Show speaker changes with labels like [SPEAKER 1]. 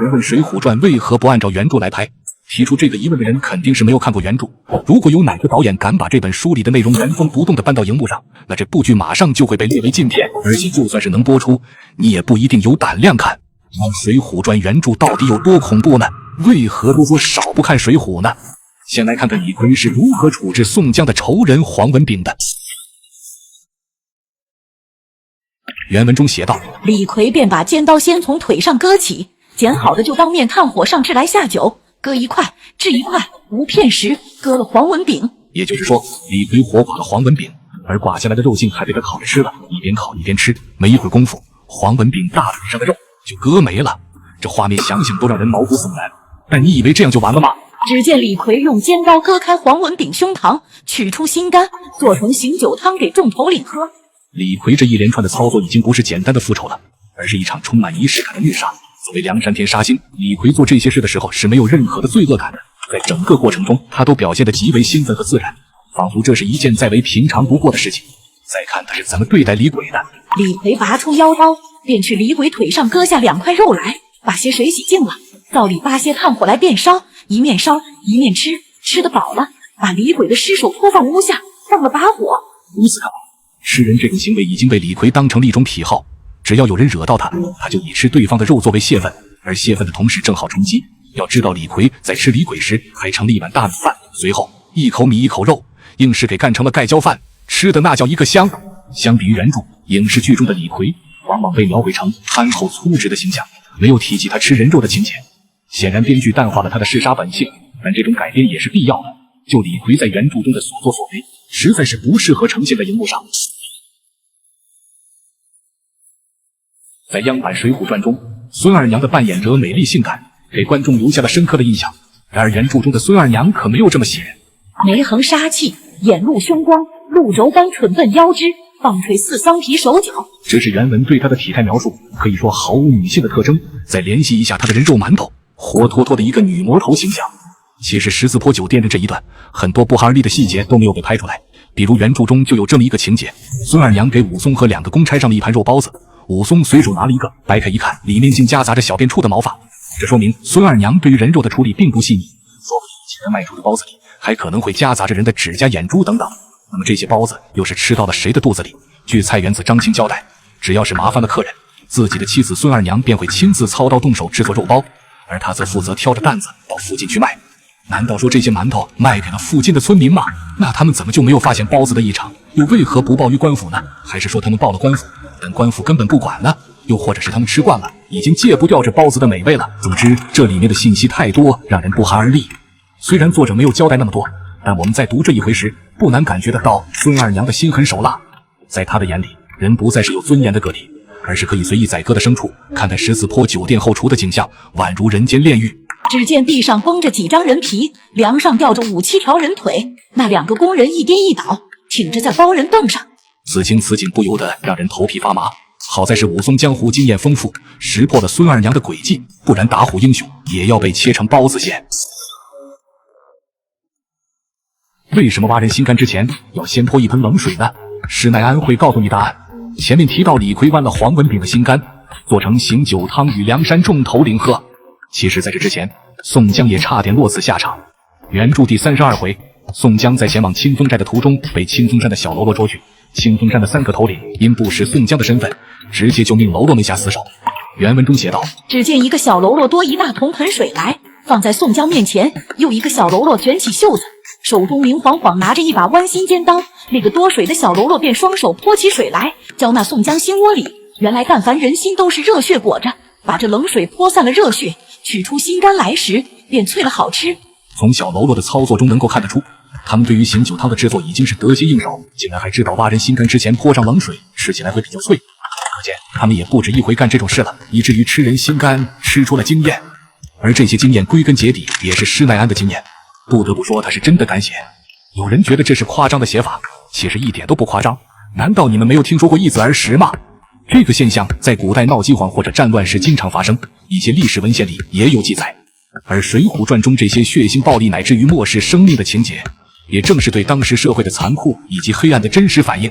[SPEAKER 1] 人问《水浒传》为何不按照原著来拍，提出这个疑问的人肯定是没有看过原著。如果有哪个导演敢把这本书里的内容原封不动地搬到荧幕上，那这部剧马上就会被列为禁片，而且就算是能播出，你也不一定有胆量看。那《水浒传》原著到底有多恐怖呢？为何都说少不看《水浒》呢？先来看看李逵是如何处置宋江的仇人黄文炳的。原文中写道：
[SPEAKER 2] 李逵便把尖刀先从腿上割起，剪好的就当面炭火上置来下酒，割一块掷一块，无片时割了黄文炳。也就是说，李逵活剐了黄文炳，而剐下来的肉茎还被他烤着吃了，一边烤一边吃。没一会儿功夫，黄文炳大腿上的肉就割没了。这画面想想都让人毛骨悚然。但你以为这样就完了吗？只见李逵用尖刀割开黄文炳胸膛，取出心肝，做成醒酒汤给众头领喝。
[SPEAKER 1] 李逵这一连串的操作已经不是简单的复仇了，而是一场充满仪式感的虐杀。作为梁山天杀星，李逵做这些事的时候是没有任何的罪恶感的，在整个过程中他都表现得极为兴奋和自然，仿佛这是一件再为平常不过的事情。再看他是怎么对待李鬼的。
[SPEAKER 2] 李逵拔出腰刀，便去李鬼腿上割下2块肉来，把些水洗净了，灶里扒些炭火来便烧，一面烧一面吃，吃得饱了，把李鬼的尸首拖放屋下，放了把火。
[SPEAKER 1] 如此看来，吃人这种行为已经被李逵当成了一种癖好，只要有人惹到他，他就以吃对方的肉作为泄愤，而泄愤的同时正好充饥。要知道李逵在吃李鬼时还盛了一碗大米饭，随后一口米一口肉，硬是给干成了盖浇饭，吃的那叫一个香。相比于原著，影视剧中的李逵往往被描绘成憨厚粗直的形象，没有提及他吃人肉的情节。显然编剧淡化了他的嗜杀本性，但这种改编也是必要的。就李逵在原著中的所作所为，实在是不适合呈现在荧幕上。在央版《水浒传》中，孙二娘的扮演者美丽性感，给观众留下了深刻的印象。然而原著中的孙二娘可没有这么写，
[SPEAKER 2] 眉横杀气，眼露凶光，鹿轴般蠢笨腰肢，棒槌似桑皮手脚。
[SPEAKER 1] 这是原文对她的体态描述，可以说毫无女性的特征。再联系一下她的人肉馒头，活脱脱的一个女魔头形象。其实十字坡酒店的这一段，很多不寒而栗的细节都没有被拍出来。比如原著中就有这么一个情节，孙二娘给武松和2个公差上了一盘肉包子，武松随手拿了一个，掰开一看，里面竟夹杂着小便处的毛发。这说明孙二娘对于人肉的处理并不细腻，说不定以前卖出的包子里还可能会夹杂着人的指甲、眼珠等等。那么这些包子又是吃到了谁的肚子里？据菜园子张青交代，只要是麻烦了客人，自己的妻子孙二娘便会亲自操刀动手制作肉包，而他则负责挑着担子到附近去卖。难道说这些馒头卖给了附近的村民吗？那他们怎么就没有发现包子的异常？又为何不报于官府呢？还是说他们报了官府，但官府根本不管呢？又或者是他们吃惯了，已经戒不掉这包子的美味了？总之，这里面的信息太多，让人不寒而栗。虽然作者没有交代那么多，但我们在读这一回时，不难感觉得到孙二娘的心狠手辣。在他的眼里，人不再是有尊严的个体，而是可以随意宰割的牲畜。看看十字坡酒店后厨的景象，宛如人间炼狱。
[SPEAKER 2] 只见地上绷着几张人皮，梁上吊着5、7条人腿，那2个工人一颠一倒，挺着在包人凳上。
[SPEAKER 1] 此情此景不由得让人头皮发麻。好在是武松江湖经验丰富，识破了孙二娘的诡计，不然打虎英雄也要被切成包子馅。为什么挖人心肝之前要先泼一盆冷水呢？施耐庵会告诉你答案。前面提到李逵剜了黄文炳的心肝，做成醒酒汤与梁山众头领喝。其实在这之前，宋江也差点落此下场。原著第32回，宋江在前往清风寨的途中被清风山的小喽啰捉去，清风山的3个头领因不识宋江的身份，直接就命喽啰们下死手。原文中写道：
[SPEAKER 2] 只见一个小喽啰多一大桶盆水来，放在宋江面前，又一个小喽啰卷起袖子，手中明晃晃拿着一把弯心尖刀，那个多水的小喽啰便双手泼起水来，浇那宋江心窝里。原来但凡人心都是热血裹着，把这冷水泼散了热血，取出心肝来时，便脆了好吃。
[SPEAKER 1] 从小喽啰的操作中能够看得出，他们对于醒酒汤的制作已经是得心应手，竟然还知道挖人心肝之前泼上冷水，吃起来会比较脆。可见他们也不止一回干这种事了，以至于吃人心肝吃出了经验。而这些经验归根结底也是施耐庵的经验，不得不说他是真的敢写。有人觉得这是夸张的写法，其实一点都不夸张。难道你们没有听说过一子而食吗？这个现象在古代闹饥荒或者战乱时经常发生，一些历史文献里也有记载。而《水浒传》中这些血腥暴力乃至于漠视生命的情节，也正是对当时社会的残酷以及黑暗的真实反应。